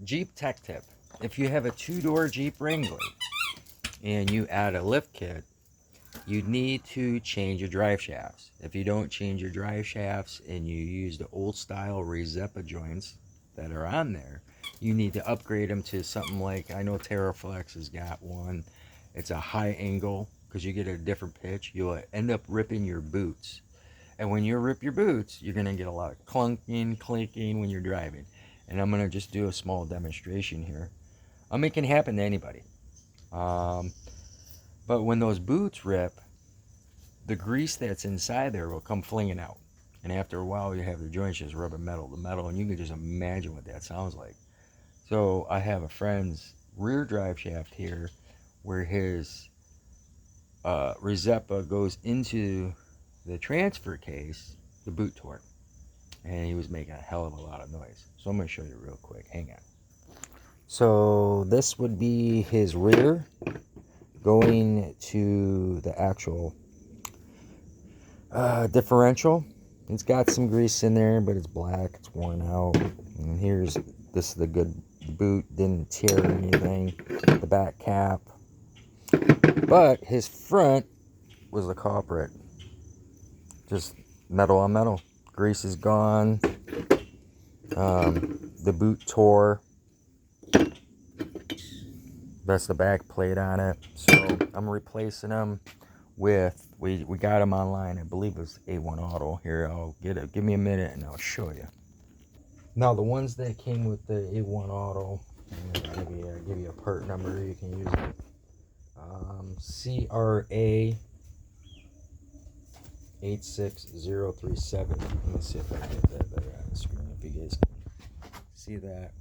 Jeep tech tip. If you have a two-door Jeep Wrangler and you add a lift kit, you need to change your drive shafts. If you don't change your drive shafts and you use the old style Rzeppa joints that are on there, you need to upgrade them to something like, I know Terraflex has got one. It's a high angle because you get a different pitch. You'll end up ripping your boots. And when you rip your boots, you're going to get a lot of clunking, clinking when you're driving. And I'm going to just do a small demonstration here. I'll make it happen to anybody. But when those boots rip, the grease that's inside there will come flinging out. And after a while, you have the joints just rubbing metal to metal, and you can just imagine what that sounds like. So I have a friend's rear drive shaft here where his Rzeppa goes into the transfer case. The boot tore, and he was making a hell of a lot of noise. So I'm going to show you real quick. Hang on. So this would be his rear going to the actual differential. It's got some grease in there, but it's black, it's worn out. And this is the good boot, didn't tear anything. The back cap, but his front was the culprit. Just metal on metal. Grease is gone. The boot tore. That's the back plate on it. So I'm replacing them with, we got them online. I believe it was A1 Auto. Here, I'll get it. Give me a minute and I'll show you. Now the ones that came with the A1 Auto, I'm gonna give you a part number. You can use it. CRA 86037. Let me see if I can get that better on the screen. If you guys can see that.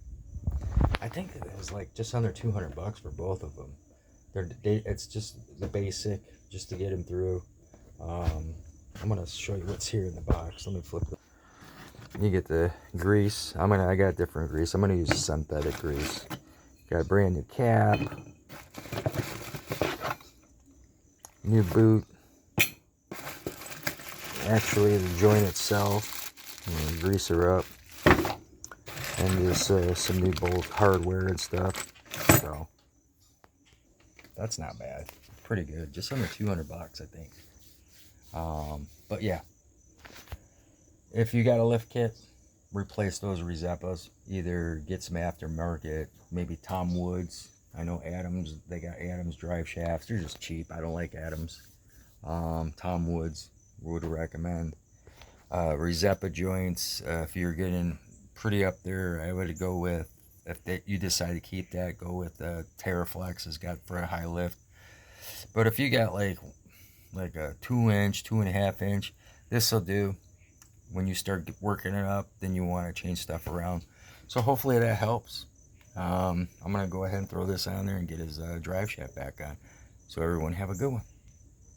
I think it was like just under 200 bucks for both of them. It's just the basic, just to get them through. I'm gonna show you what's here in the box. Let me flip it. You get the grease. I got different grease. I'm gonna use synthetic grease. Got a brand new cap, new boot. Actually, the joint itself, grease her up, and just some new bolt hardware and stuff. So that's not bad. Pretty good. Just under 200 bucks, I think. But yeah, if you got a lift kit, replace those Rzeppas. Either get some aftermarket, maybe Tomwoods. I know Adams, they got Adams drive shafts. They're just cheap. I don't like Adams. Tomwoods would recommend. Rzeppa joints, if you're getting pretty up there, I would go with, you decide to keep that, go with Terraflex. Has got for a high lift. But if you got like a 2-inch, 2.5-inch, this will do. When you start working it up, then you want to change stuff around. So hopefully that helps. I'm gonna go ahead and throw this on there and get his drive shaft back on. So everyone have a good one.